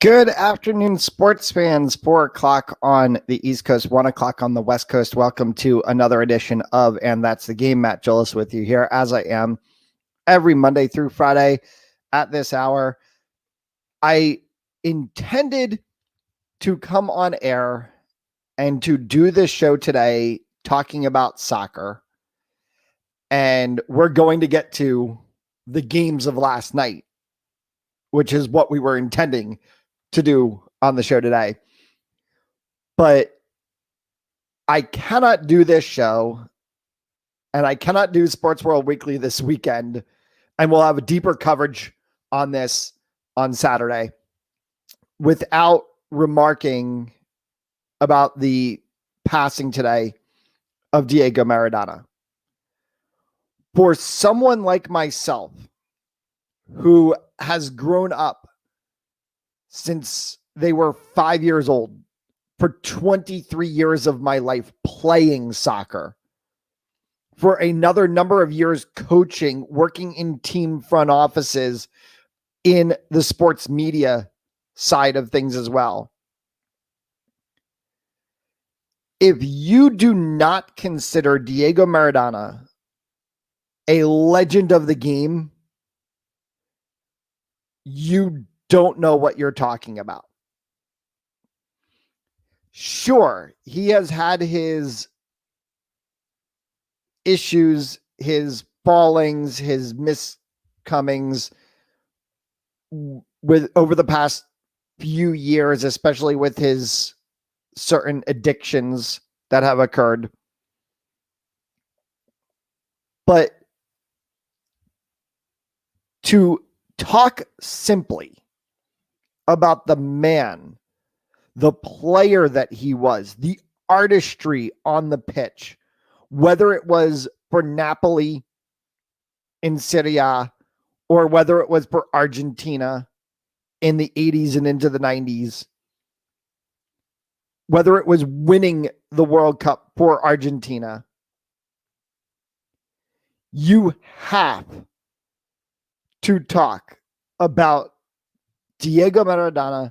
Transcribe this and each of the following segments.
Good afternoon, sports fans. 4 o'clock on the East Coast, 1 o'clock on the West Coast. Welcome to another edition of And That's the Game. Matt Gillis with you here, as I am every Monday through Friday at this hour. I intended to come on air and to do this show today talking about soccer. And we're going to get to the games of last night, which is what we were intending to do on the show today. But I cannot do this show, and I cannot do Sports World Weekly this weekend, and we'll have a deeper coverage on this on Saturday, without remarking about the passing today of Diego Maradona. For someone like myself, who has grown up since they were 5 years old, for 23 years of my life playing soccer, for another number of years coaching, working in team front offices in the sports media side of things as well. If you do not consider Diego Maradona a legend of the game, you don't know what you're talking about. Sure, he has had his issues, his fallings, his miscomings with over the past few years, especially with his certain addictions that have occurred. But to talk simply about the man, the player that he was, the artistry on the pitch, whether it was for Napoli in Serie A or whether it was for Argentina in the 80s and into the 90s, whether it was winning the World Cup for Argentina, you have to talk about Diego Maradona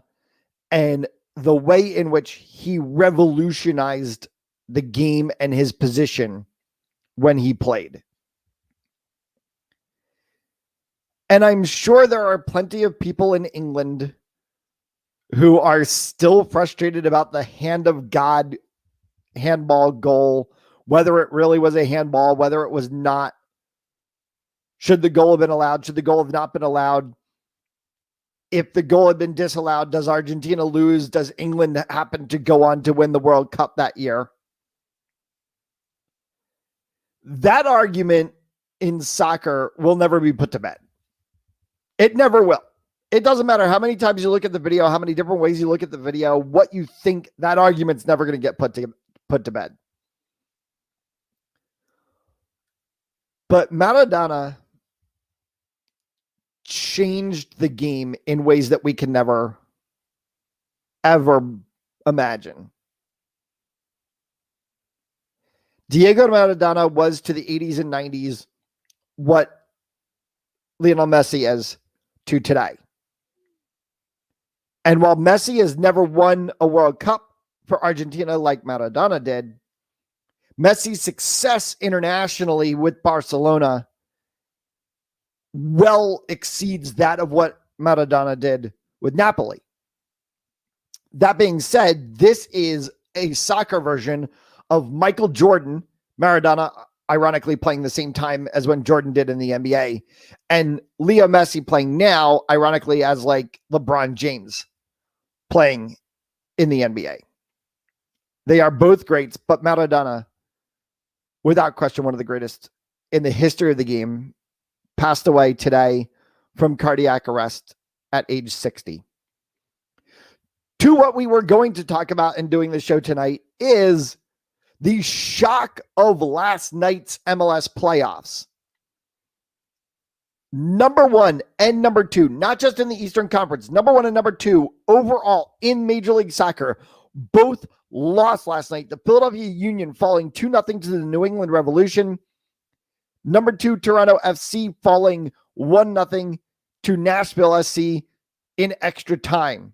and the way in which he revolutionized the game and his position when he played. And I'm sure there are plenty of people in England who are still frustrated about the hand of God handball goal, whether it really was a handball, whether it was not. Should the goal have been allowed? Should the goal have not been allowed? If the goal had been disallowed, does Argentina lose? Does England happen to go on to win the World Cup that year? That argument in soccer will never be put to bed. It never will. It doesn't matter how many times you look at the video, how many different ways you look at the video, what you think, that argument's never going to get put to bed. But Maradona changed the game in ways that we can never, ever imagine. Diego Maradona was to the 80s and 90s what Lionel Messi is to today. And while Messi has never won a World Cup for Argentina like Maradona did, Messi's success internationally with Barcelona well exceeds that of what Maradona did with Napoli. That being said, this is a soccer version of Michael Jordan, Maradona ironically playing the same time as when Jordan did in the NBA, and Leo Messi playing now, ironically, as like LeBron James playing in the NBA. They are both greats, but Maradona, without question, one of the greatest in the history of the game, passed away today from cardiac arrest at age 60. To what we were going to talk about in doing the show tonight is the shock of last night's MLS playoffs. Number one and number two, not just in the Eastern Conference, number one and number two overall in Major League Soccer, both lost last night. The Philadelphia Union falling 2-0 to the New England Revolution. Number two, Toronto FC falling 1-0 to Nashville SC in extra time.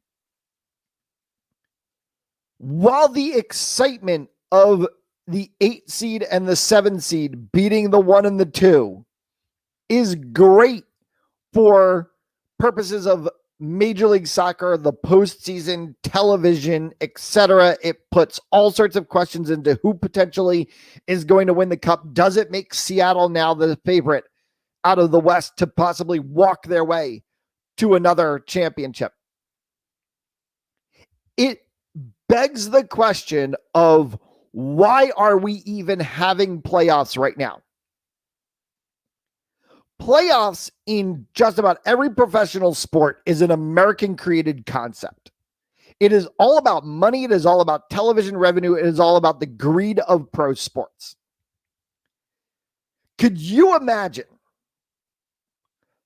while the excitement of the 8 seed and the 7 seed beating the 1 and the 2 is great for purposes of Major League Soccer, the postseason, television, etc. It puts all sorts of questions into who potentially is going to win the cup. Does it make Seattle now the favorite out of the West to possibly walk their way to another championship? It begs the question of why are we even having playoffs right now? Playoffs in just about every professional sport is an American-created concept. It is all about money. It is all about television revenue. It is all about the greed of pro sports. Could you imagine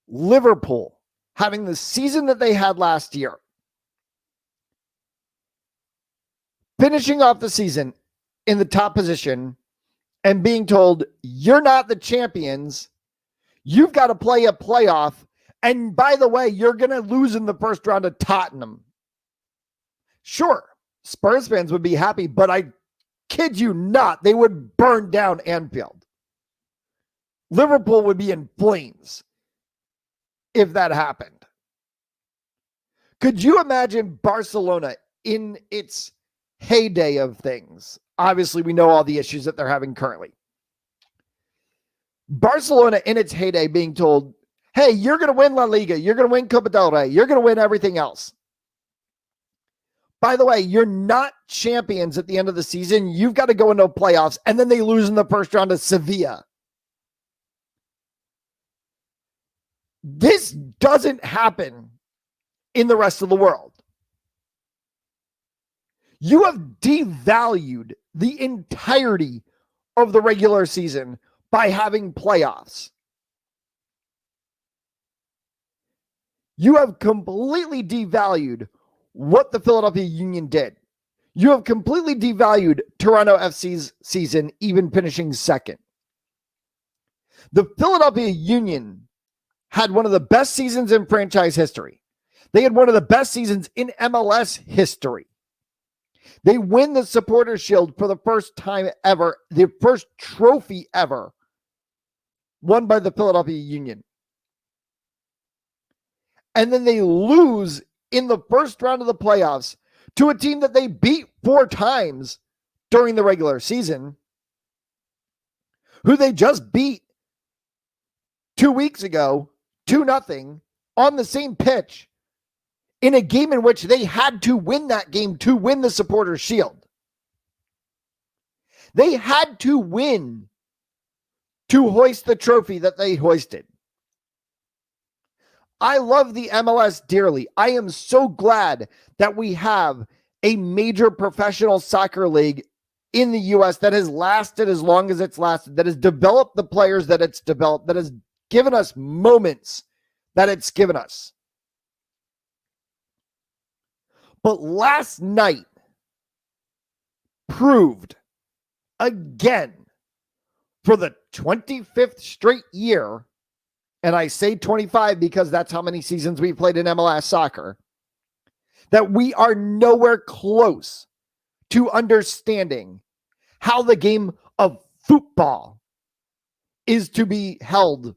Liverpool having the season that they had last year, finishing off the season in the top position and being told, you're not the champions, you've got to play a playoff, and by the way, you're going to lose in the first round of Tottenham? Sure, Spurs fans would be happy, but I kid you not, they would burn down Anfield. Liverpool would be in flames if that happened. Could you imagine Barcelona in its heyday of things? Obviously, we know all the issues that they're having currently. Barcelona in its heyday being told, hey, you're going to win La Liga, you're going to win Copa del Rey, you're going to win everything else. By the way, you're not champions at the end of the season. You've got to go into playoffs, and then they lose in the first round to Sevilla. This doesn't happen in the rest of the world. You have devalued the entirety of the regular season by having playoffs. You have completely devalued what the Philadelphia Union did. You have completely devalued Toronto FC's season, even finishing second. The Philadelphia Union had one of the best seasons in franchise history. They had one of the best seasons in MLS history. They win the Supporters' Shield for the first time ever, the first trophy ever won by the Philadelphia Union. And then they lose in the first round of the playoffs to a team that they beat 4 times during the regular season, who they just beat 2 weeks ago, 2-0 on the same pitch, in a game in which they had to win that game to win the Supporters' Shield. They had to win to hoist the trophy that they hoisted. I love the MLS dearly. I am so glad that we have a major professional soccer league in the U.S. that has lasted as long as it's lasted, that has developed the players that it's developed, that has given us moments that it's given us. But last night proved again for the 25th straight year, and I say 25 because that's how many seasons we've played in MLS soccer, that we are nowhere close to understanding how the game of football is to be held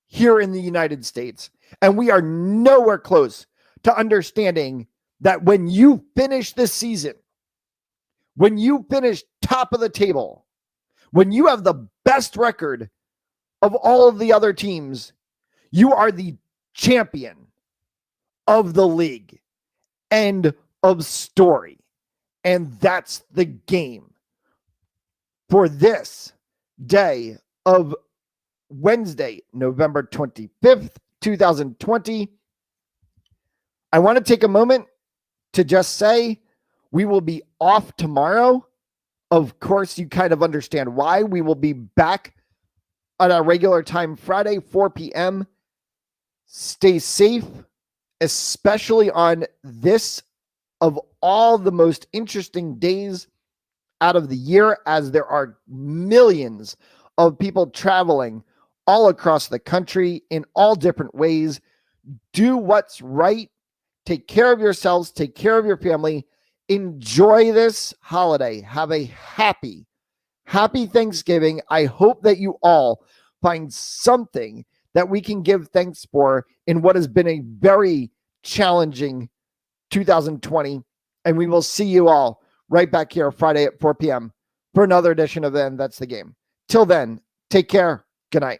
here in the United States. And we are nowhere close to understanding that when you finish this season, when you finish top of the table, when you have the best record of all of the other teams, you are the champion of the league. End of story. And that's the game for this day of Wednesday, November 25th, 2020. I want to take a moment to just say we will be off tomorrow. Of course, you kind of understand why. We will be back at our regular time Friday, 4 p.m. Stay safe, especially on this of all the most interesting days out of the year, as there are millions of people traveling all across the country in all different ways. Do what's right. Take care of yourselves. Take care of your family. Enjoy this holiday. Have a happy Thanksgiving. I hope that you all find something that we can give thanks for in what has been a very challenging 2020. And we will see you all right back here Friday at 4 p.m. for another edition of And That's the Game. Till then, take care. Good night.